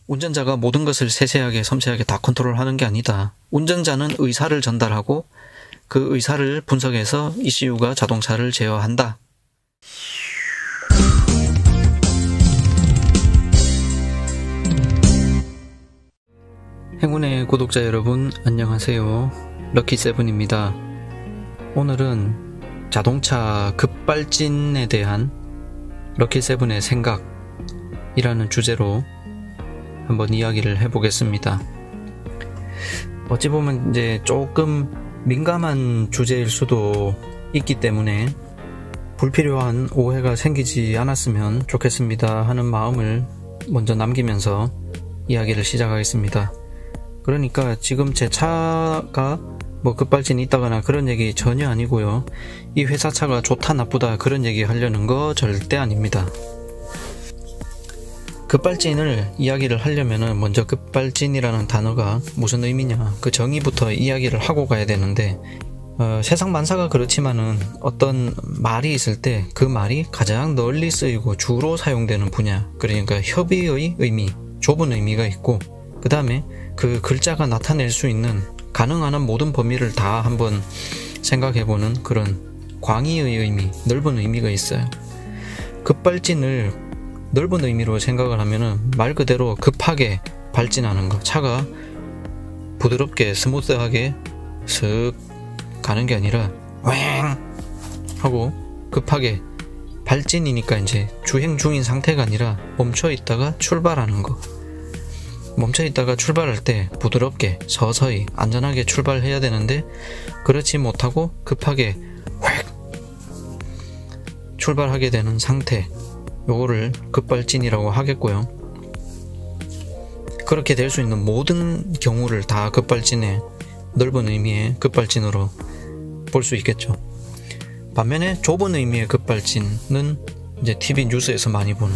운전자가 모든 것을 세세하게 섬세하게 다 컨트롤하는 게 아니다. 운전자는 의사를 전달하고 그 의사를 분석해서 ECU가 자동차를 제어한다. 행운의 구독자 여러분, 안녕하세요. 럭키세븐입니다. 오늘은 자동차 급발진에 대한 럭키세븐의 생각이라는 주제로 한번 이야기를 해보겠습니다. 어찌 보면 이제 조금 민감한 주제일 수도 있기 때문에 불필요한 오해가 생기지 않았으면 좋겠습니다 하는 마음을 먼저 남기면서 이야기를 시작하겠습니다. 그러니까 지금 제 차가 뭐 급발진이 있다거나 그런 얘기 전혀 아니고요. 이 회사 차가 좋다 나쁘다 그런 얘기 하려는 거 절대 아닙니다. 급발진을 이야기를 하려면은 먼저 급발진이라는 단어가 무슨 의미냐 그 정의부터 이야기를 하고 가야 되는데 세상 만사가 그렇지만은 어떤 말이 있을 때 그 말이 가장 널리 쓰이고 주로 사용되는 분야, 그러니까 협의의 의미, 좁은 의미가 있고 그 다음에 그 글자가 나타낼 수 있는 가능한 한 모든 범위를 다 한번 생각해보는 그런 광의의 의미, 넓은 의미가 있어요. 급발진을 넓은 의미로 생각을 하면은 말 그대로 급하게 발진하는 거, 차가 부드럽게 스무스하게 슥 가는 게 아니라 왱 하고 급하게 발진이니까 이제 주행 중인 상태가 아니라 멈춰 있다가 출발하는 거. 멈춰 있다가 출발할 때 부드럽게 서서히 안전하게 출발해야 되는데 그렇지 못하고 급하게 획 출발하게 되는 상태, 요거를 급발진이라고 하겠고요. 그렇게 될 수 있는 모든 경우를 다 급발진의 넓은 의미의 급발진으로 볼 수 있겠죠. 반면에 좁은 의미의 급발진은 이제 TV 뉴스에서 많이 보는,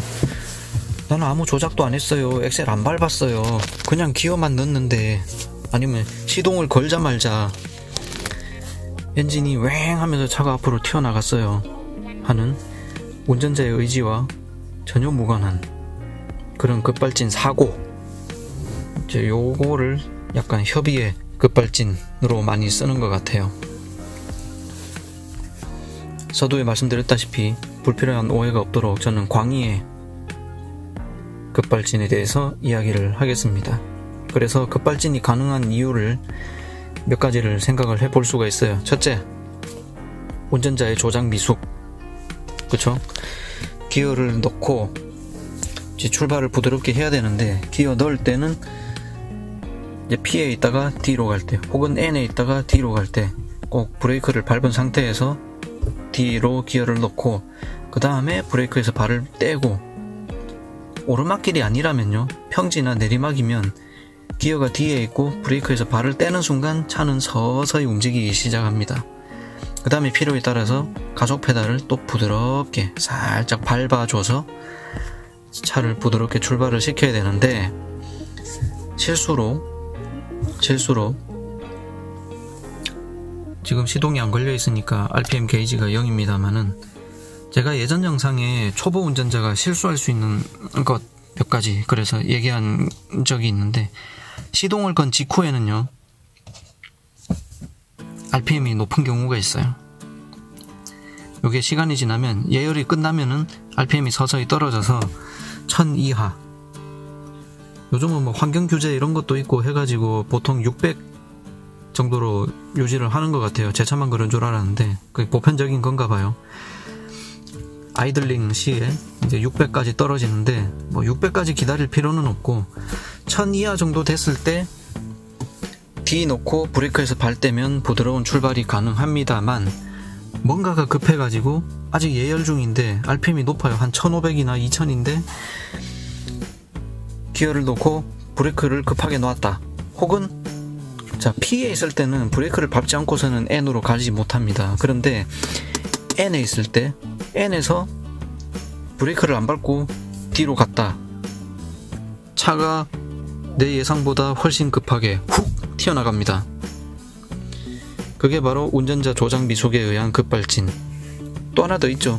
나는 아무 조작도 안 했어요, 엑셀 안 밟았어요, 그냥 기어만 넣었는데, 아니면 시동을 걸자마자 엔진이 왱 하면서 차가 앞으로 튀어나갔어요 하는 운전자의 의지와 전혀 무관한 그런 급발진 사고, 이제 요거를 약간 협의의 급발진으로 많이 쓰는 것 같아요. 서두에 말씀드렸다시피 불필요한 오해가 없도록 저는 광의의 급발진에 대해서 이야기를 하겠습니다. 그래서 급발진이 가능한 이유를 몇 가지를 생각을 해볼 수가 있어요. 첫째, 운전자의 조작 미숙. 그쵸? 기어를 넣고 이제 출발을 부드럽게 해야 되는데 기어 넣을 때는 이제 P에 있다가 D로 갈 때, 혹은 N에 있다가 D로 갈 때 꼭 브레이크를 밟은 상태에서 D로 기어를 넣고 그 다음에 브레이크에서 발을 떼고, 오르막길이 아니라면요, 평지나 내리막이면 기어가 D에 있고 브레이크에서 발을 떼는 순간 차는 서서히 움직이기 시작합니다. 그 다음에 필요에 따라서 가속 페달을 또 부드럽게 살짝 밟아줘서 차를 부드럽게 출발을 시켜야 되는데, 실수로 지금 시동이 안 걸려 있으니까 RPM 게이지가 0입니다만은 제가 예전 영상에 초보 운전자가 실수할 수 있는 것 몇 가지 그래서 얘기한 적이 있는데, 시동을 건 직후에는요 RPM이 높은 경우가 있어요. 요게 시간이 지나면, 예열이 끝나면은 RPM이 서서히 떨어져서 1000 이하, 요즘은 뭐 환경 규제 이런 것도 있고 해가지고 보통 600 정도로 유지를 하는 것 같아요. 제 차만 그런 줄 알았는데 그게 보편적인 건가 봐요. 아이들링 시에 이제 600까지 떨어지는데 뭐 600까지 기다릴 필요는 없고 1000 이하 정도 됐을 때 D 놓고 브레이크에서 발 떼면 부드러운 출발이 가능합니다만, 뭔가가 급해가지고 아직 예열 중인데 RPM이 높아요. 한 1500이나 2000인데 기어를 놓고 브레이크를 급하게 놓았다. 혹은 자, P에 있을 때는 브레이크를 밟지 않고서는 N으로 가지 못합니다. 그런데 N에 있을 때 N에서 브레이크를 안 밟고 D로 갔다. 차가 내 예상보다 훨씬 급하게 훅 튀어나갑니다. 그게 바로 운전자 조작 미숙에 의한 급발진. 또 하나 더 있죠.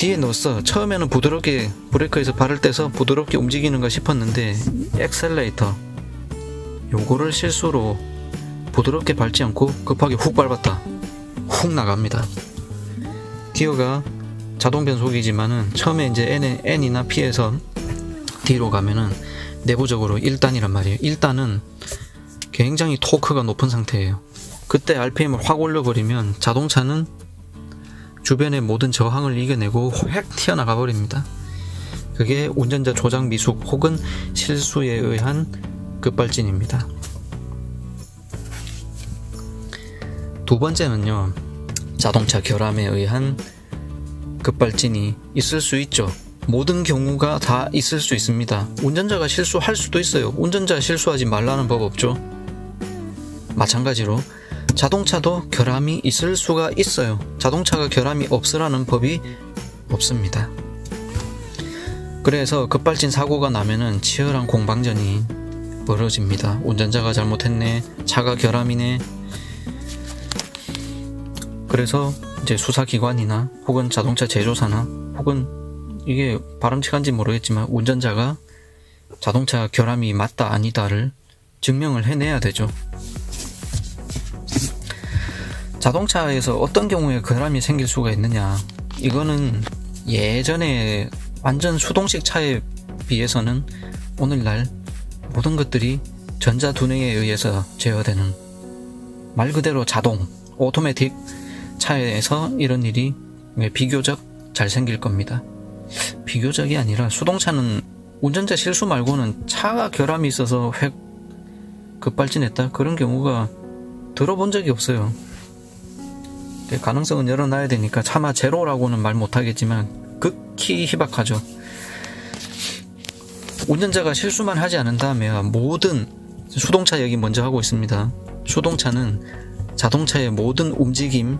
뒤에 넣었어. 처음에는 부드럽게 브레이크에서 발을 떼서 부드럽게 움직이는가 싶었는데 엑셀레이터 요거를 실수로 부드럽게 밟지 않고 급하게 훅 밟았다. 훅 나갑니다. 기어가 자동 변속이지만은 처음에 이제 N이나 P에서 D로 가면은 내부적으로 1단이란 말이에요. 1단은 굉장히 토크가 높은 상태예요. 그때 RPM을 확 올려버리면 자동차는 주변의 모든 저항을 이겨내고 획 튀어나가 버립니다. 그게 운전자 조작 미숙 혹은 실수에 의한 급발진입니다. 두 번째는요, 자동차 결함에 의한 급발진이 있을 수 있죠. 모든 경우가 다 있을 수 있습니다. 운전자가 실수할 수도 있어요. 운전자가 실수하지 말라는 법 없죠. 마찬가지로 자동차도 결함이 있을 수가 있어요. 자동차가 결함이 없으라는 법이 없습니다. 그래서 급발진 사고가 나면은 치열한 공방전이 벌어집니다. 운전자가 잘못했네, 차가 결함이네. 그래서 이제 수사기관이나 혹은 자동차 제조사나 혹은 이게 바람직한지 모르겠지만 운전자가 자동차 결함이 맞다 아니다를 증명을 해내야 되죠. 자동차에서 어떤 경우에 결함이 생길 수가 있느냐, 이거는 예전에 완전 수동식 차에 비해서는 오늘날 모든 것들이 전자두뇌에 의해서 제어되는 말 그대로 자동, 오토매틱 차에서 이런 일이 비교적 잘 생길 겁니다. 비교적이 아니라 수동차는 운전자 실수 말고는 차가 결함이 있어서 획 급발진했다, 그런 경우가 들어본 적이 없어요. 가능성은 열어놔야 되니까 차마 제로라고는 말 못하겠지만 극히 희박하죠. 운전자가 실수만 하지 않는다면 모든 수동차 얘기 먼저 하고 있습니다. 수동차는 자동차의 모든 움직임,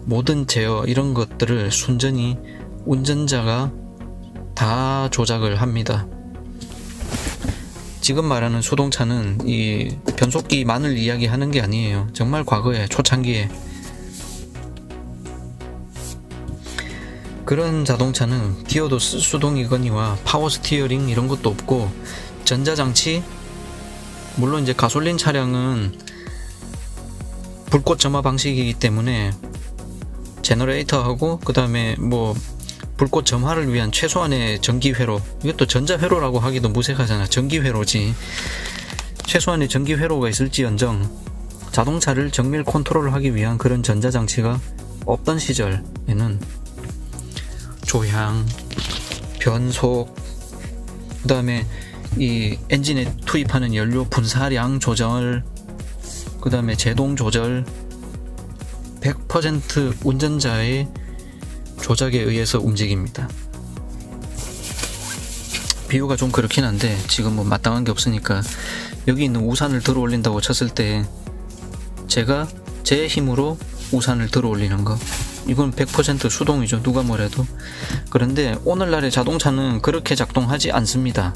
모든 제어 이런 것들을 순전히 운전자가 다 조작을 합니다. 지금 말하는 수동차는 이 변속기만을 이야기하는 게 아니에요. 정말 과거에 초창기에 그런 자동차는 기어도 수동이거니와 파워 스티어링 이런 것도 없고 전자장치, 물론 이제 가솔린 차량은 불꽃 점화 방식이기 때문에 제너레이터하고 그 다음에 뭐 불꽃 점화를 위한 최소한의 전기회로, 이것도 전자회로라고 하기도 무색하잖아. 전기회로지. 최소한의 전기회로가 있을지언정 자동차를 정밀 컨트롤하기 위한 그런 전자장치가 없던 시절에는 조향, 변속, 그 다음에 이 엔진에 투입하는 연료 분사량 조절, 그 다음에 제동 조절, 100% 운전자의 조작에 의해서 움직입니다. 비유가 좀 그렇긴 한데 지금 뭐 마땅한 게 없으니까 여기 있는 우산을 들어 올린다고 쳤을 때 제가 제 힘으로 우산을 들어 올리는 거, 이건 100% 수동이죠. 누가 뭐래도. 그런데 오늘날의 자동차는 그렇게 작동하지 않습니다.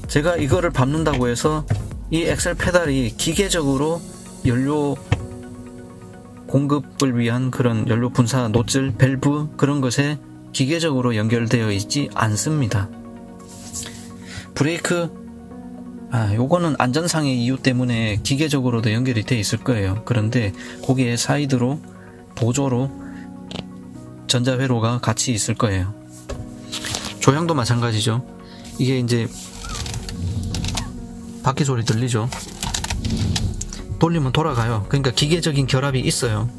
제가 이거를 밟는다고 해서 이 엑셀 페달이 기계적으로 연료 공급을 위한 그런 연료 분사 노즐, 밸브 그런 것에 기계적으로 연결되어 있지 않습니다. 브레이크, 요거는 안전상의 이유 때문에 기계적으로도 연결이 돼 있을 거예요. 그런데 거기에 사이드로 보조로 전자회로가 같이 있을 거예요. 조향도 마찬가지죠. 이게 이제 바퀴 소리 들리죠? 돌리면 돌아가요. 그러니까 기계적인 결합이 있어요.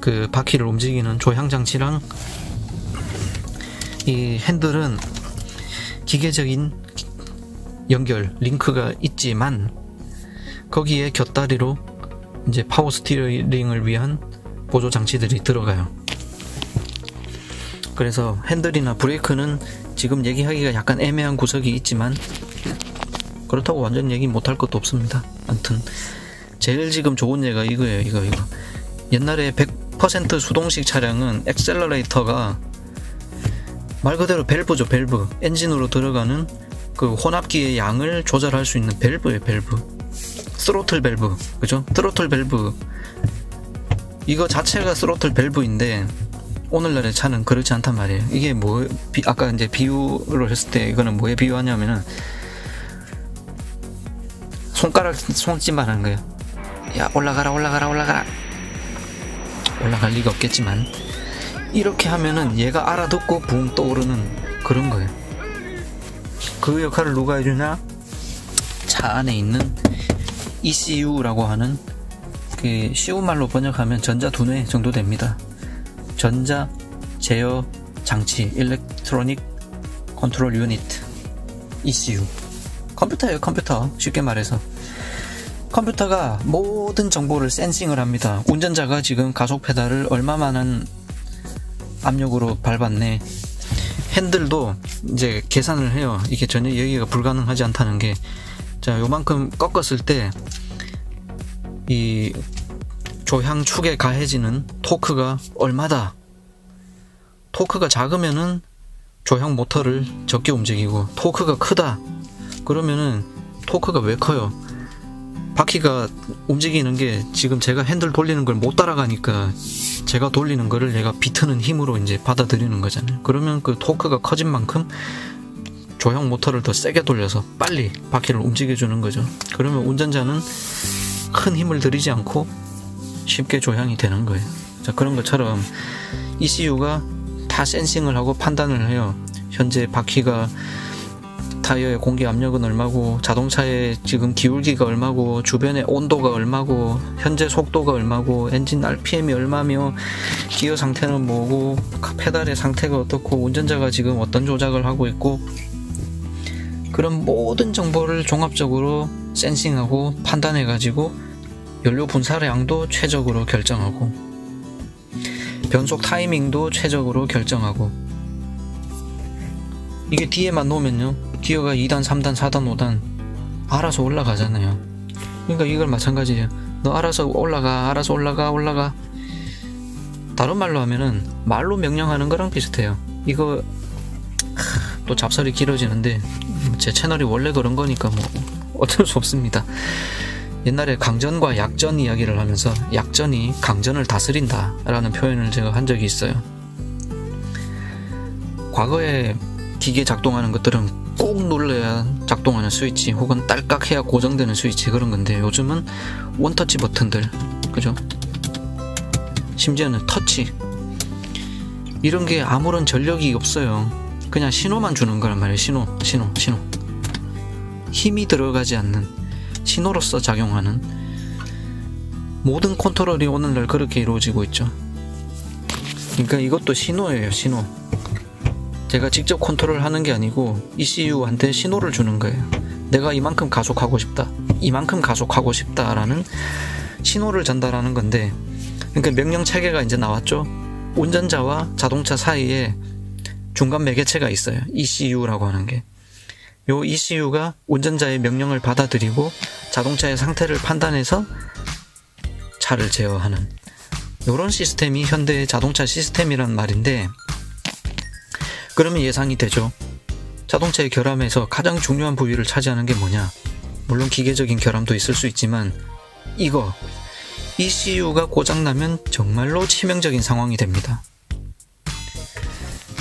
그 바퀴를 움직이는 조향 장치랑 이 핸들은 기계적인 연결, 링크가 있지만 거기에 곁다리로 이제 파워 스티어링을 위한 보조 장치들이 들어가요. 그래서 핸들이나 브레이크는 지금 얘기하기가 약간 애매한 구석이 있지만 그렇다고 완전 얘기 못할 것도 없습니다. 아무튼 제일 지금 좋은 예가 이거예요. 이거 옛날에 100% 수동식 차량은 엑셀러레이터가 말 그대로 밸브죠. 밸브. 엔진으로 들어가는 그 혼합기의 양을 조절할 수 있는 밸브예요. 밸브. 스로틀 밸브, 그죠? 트로틀 밸브. 이거 자체가 스로틀 밸브인데 오늘날의 차는 그렇지 않단 말이에요. 이게 뭐 아까 이제 비유를 했을 때 이거는 뭐에 비유하냐면은 손짓만 하는 거예요. 야, 올라가라. 올라갈 리가 없겠지만 이렇게 하면은 얘가 알아듣고 붕 떠오르는 그런 거예요. 그 역할을 누가 해주냐? 차 안에 있는 ECU라고 하는 그 쉬운 말로 번역하면 전자 두뇌 정도 됩니다. 전자 제어 장치, 일렉트로닉 컨트롤 유닛, ECU. 컴퓨터예요, 컴퓨터. 쉽게 말해서. 컴퓨터가 모든 정보를 센싱을 합니다. 운전자가 지금 가속 페달을 얼마만한 압력으로 밟았네. 핸들도 이제 계산을 해요. 이게 전혀 얘기가 불가능하지 않다는 게. 자, 요만큼 꺾었을 때 이 조향축에 가해지는 토크가 얼마다. 토크가 작으면은 조향 모터를 적게 움직이고, 토크가 크다 그러면은 토크가 왜 커요? 바퀴가 움직이는 게 지금 제가 핸들 돌리는 걸 못 따라가니까 제가 돌리는 거를 얘가 비트는 힘으로 이제 받아들이는 거잖아요. 그러면 그 토크가 커진 만큼 조향 모터를 더 세게 돌려서 빨리 바퀴를 움직여주는 거죠. 그러면 운전자는 큰 힘을 들이지 않고 쉽게 조향이 되는 거예요. 자, 그런 것처럼 ECU가 다 센싱을 하고 판단을 해요. 현재 바퀴가 타이어의 공기 압력은 얼마고, 자동차의 지금 기울기가 얼마고, 주변의 온도가 얼마고, 현재 속도가 얼마고, 엔진 RPM이 얼마며, 기어 상태는 뭐고, 페달의 상태가 어떻고, 운전자가 지금 어떤 조작을 하고 있고, 그런 모든 정보를 종합적으로 센싱하고 판단해가지고 연료 분사량도 최적으로 결정하고, 변속 타이밍도 최적으로 결정하고. 이게 뒤에만 놓으면요, 기어가 2단, 3단, 4단, 5단 알아서 올라가잖아요. 그러니까 이걸 마찬가지예요. 너 알아서 올라가. 다른 말로 하면은 말로 명령하는 거랑 비슷해요. 이거 또 잡설이 길어지는데 제 채널이 원래 그런 거니까 뭐 어쩔 수 없습니다. 옛날에 강전과 약전 이야기를 하면서 약전이 강전을 다스린다 라는 표현을 제가 한 적이 있어요. 과거에 기계 작동하는 것들은 꾹 눌러야 작동하는 스위치, 혹은 딸깍 해야 고정되는 스위치, 그런 건데, 요즘은 원터치 버튼들, 그죠? 심지어는 터치, 이런 게 아무런 전력이 없어요. 그냥 신호만 주는 거란 말이에요. 신호. 힘이 들어가지 않는, 신호로서 작용하는 모든 컨트롤이 오늘날 그렇게 이루어지고 있죠. 그러니까 이것도 신호예요. 신호. 제가 직접 컨트롤 하는 게 아니고 ECU한테 신호를 주는 거예요. 내가 이만큼 가속하고 싶다 라는 신호를 전달하는 건데, 그러니까 명령 체계가 이제 나왔죠. 운전자와 자동차 사이에 중간 매개체가 있어요. ECU라고 하는 게. 요 ECU가 운전자의 명령을 받아들이고 자동차의 상태를 판단해서 차를 제어하는, 요런 시스템이 현대의 자동차 시스템이란 말인데, 그러면 예상이 되죠. 자동차의 결함에서 가장 중요한 부위를 차지하는 게 뭐냐? 물론 기계적인 결함도 있을 수 있지만, 이거 ECU가 고장나면 정말로 치명적인 상황이 됩니다.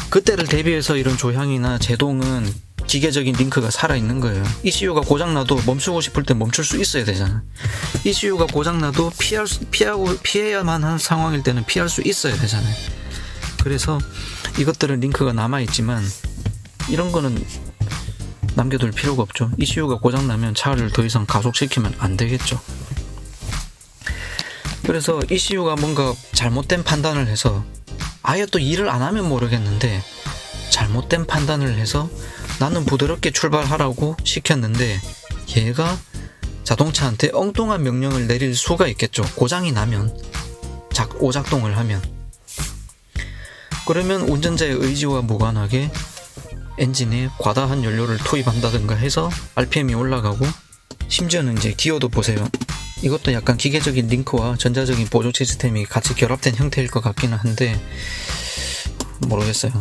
그때를 대비해서 이런 조향이나 제동은 기계적인 링크가 살아있는 거예요. ECU가 고장나도 멈추고 싶을 때 멈출 수 있어야 되잖아. ECU가 고장나도 피해야만 한 상황일 때는 피할 수 있어야 되잖아요. 그래서 이것들은 링크가 남아있지만 이런 거는 남겨둘 필요가 없죠. ECU가 고장나면 차를 더 이상 가속시키면 안 되겠죠. 그래서 ECU가 뭔가 잘못된 판단을 해서, 아예 또 일을 안 하면 모르겠는데 잘못된 판단을 해서 나는 부드럽게 출발하라고 시켰는데 얘가 자동차한테 엉뚱한 명령을 내릴 수가 있겠죠. 고장이 나면, 오작동을 하면. 그러면 운전자의 의지와 무관하게 엔진에 과다한 연료를 투입한다든가 해서 RPM이 올라가고, 심지어는 이제 기어도 보세요. 이것도 약간 기계적인 링크와 전자적인 보조 시스템이 같이 결합된 형태일 것 같기는 한데 모르겠어요.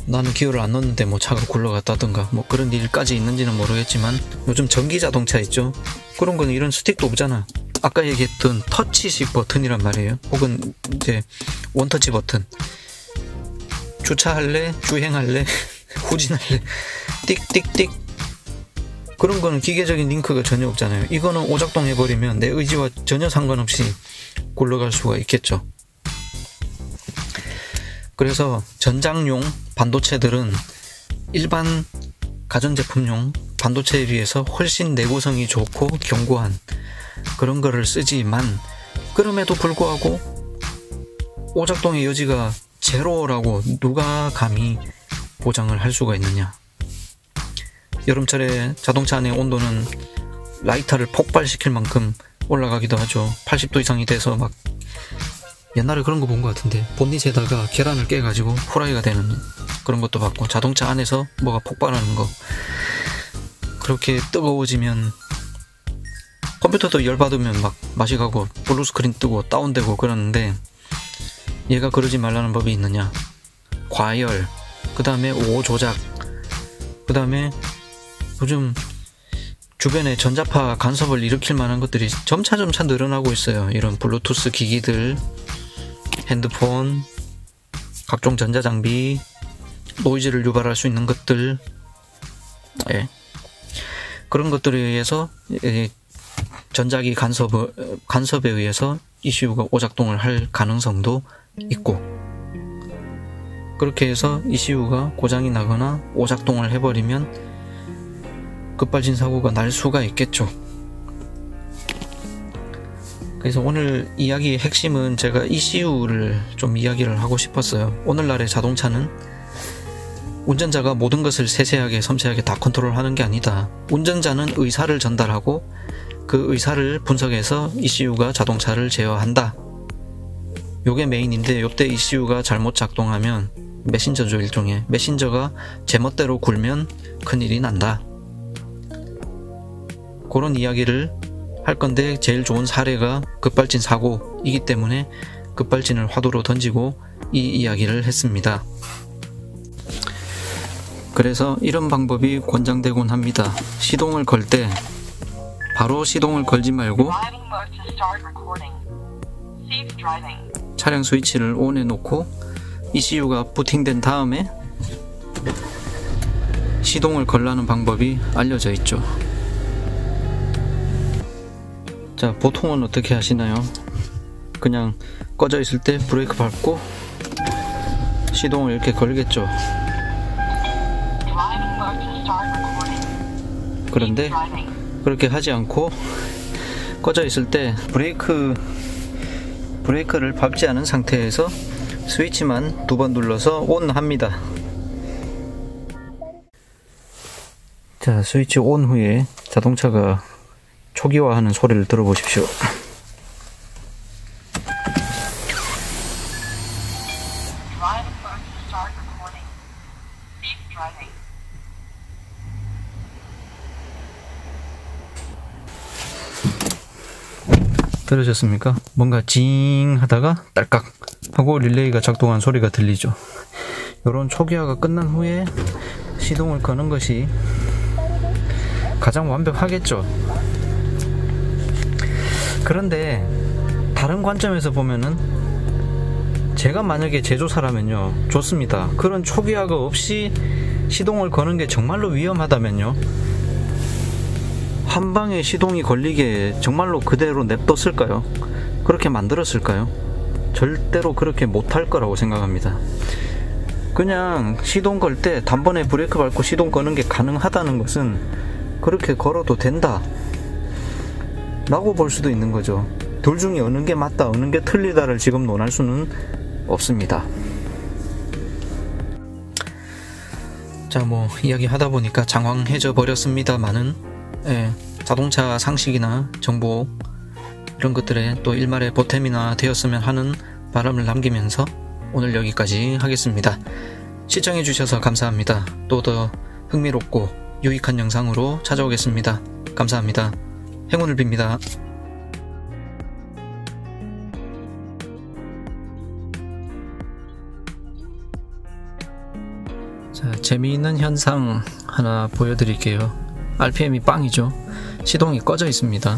나는 기어를 안 넣었는데 뭐 차가 굴러갔다든가 뭐 그런 일까지 있는지는 모르겠지만, 요즘 전기 자동차 있죠. 그런 거는 이런 스틱도 없잖아. 아까 얘기했던 터치식 버튼이란 말이에요. 혹은 이제 원터치 버튼. 주차할래? 주행할래? 후진할래? 띡띡띡. 그런 거는 기계적인 링크가 전혀 없잖아요. 이거는 오작동 해버리면 내 의지와 전혀 상관없이 굴러갈 수가 있겠죠. 그래서 전장용 반도체들은 일반 가전제품용 반도체에 비해서 훨씬 내구성이 좋고 견고한 그런 거를 쓰지만, 그럼에도 불구하고 오작동의 여지가 제로라고 누가 감히 보장을 할 수가 있느냐. 여름철에 자동차 안의 온도는 라이터를 폭발시킬 만큼 올라가기도 하죠. 80도 이상이 돼서 막, 옛날에 그런 거 본 것 같은데, 본닛에다가 계란을 깨가지고 후라이가 되는 그런 것도 봤고, 자동차 안에서 뭐가 폭발하는 거, 그렇게 뜨거워지면 컴퓨터도 열받으면 막 맛이 가고 블루스크린 뜨고 다운되고 그러는데, 얘가 그러지 말라는 법이 있느냐. 과열, 그 다음에 오조작, 그 다음에 요즘 주변에 전자파 간섭을 일으킬 만한 것들이 점차 늘어나고 있어요. 이런 블루투스 기기들, 핸드폰, 각종 전자장비, 노이즈를 유발할 수 있는 것들, 그런 것들에 의해서 전자기 간섭에 의해서 ECU가 오작동을 할 가능성도 있고, 그렇게 해서 ECU가 고장이 나거나 오작동을 해버리면 급발진 사고가 날 수가 있겠죠. 그래서 오늘 이야기의 핵심은 제가 ECU를 좀 이야기를 하고 싶었어요. 오늘날의 자동차는 운전자가 모든 것을 세세하게 섬세하게 다 컨트롤하는 게 아니다. 운전자는 의사를 전달하고 그 의사를 분석해서 ECU가 자동차를 제어한다. 요게 메인인데, 요때 ECU가 잘못 작동하면 메신저죠. 일종의 메신저가 제멋대로 굴면 큰일이 난다. 그런 이야기를 할 건데, 제일 좋은 사례가 급발진 사고이기 때문에 급발진을 화두로 던지고 이 이야기를 했습니다. 그래서 이런 방법이 권장되곤 합니다. 시동을 걸 때 바로 시동을 걸지 말고 차량 스위치를 ON 해놓고 ECU가 부팅된 다음에 시동을 걸라는 방법이 알려져 있죠. 자, 보통은 어떻게 하시나요? 그냥 꺼져 있을 때 브레이크 밟고 시동을 이렇게 걸겠죠. 그런데 그렇게 하지 않고 꺼져 있을 때 브레이크를 밟지 않은 상태에서 스위치만 2번 눌러서 ON 합니다. 자, 스위치 ON 후에 자동차가 초기화하는 소리를 들어보십시오. 들으셨습니까? 뭔가 징 하다가 딸깍 하고 릴레이가 작동한 소리가 들리죠. 이런 초기화가 끝난 후에 시동을 거는 것이 가장 완벽하겠죠. 그런데 다른 관점에서 보면은, 제가 만약에 제조사라면요, 좋습니다. 그런 초기화가 없이 시동을 거는 게 정말로 위험하다면요, 한 방에 시동이 걸리게 정말로 그대로 냅뒀을까요? 그렇게 만들었을까요? 절대로 그렇게 못할 거라고 생각합니다. 그냥 시동 걸 때 단번에 브레이크 밟고 시동 거는 게 가능하다는 것은 그렇게 걸어도 된다 라고 볼 수도 있는 거죠. 둘 중에 어느 게 맞다, 어느 게 틀리다를 지금 논할 수는 없습니다. 자, 뭐 이야기 하다 보니까 장황해져 버렸습니다만은, 자동차 상식이나 정보 이런 것들에 또 일말의 보탬이나 되었으면 하는 바람을 남기면서 오늘 여기까지 하겠습니다. 시청해주셔서 감사합니다. 또 더 흥미롭고 유익한 영상으로 찾아오겠습니다. 감사합니다. 행운을 빕니다. 자, 재미있는 현상 하나 보여드릴게요. RPM이 빵이죠. 시동이 꺼져 있습니다.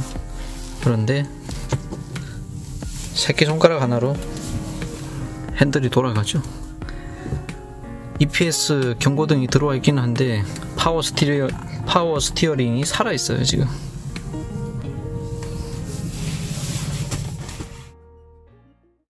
그런데 새끼손가락 하나로 핸들이 돌아가죠. EPS 경고등이 들어와 있긴 한데 파워 스티어링이 살아있어요 지금.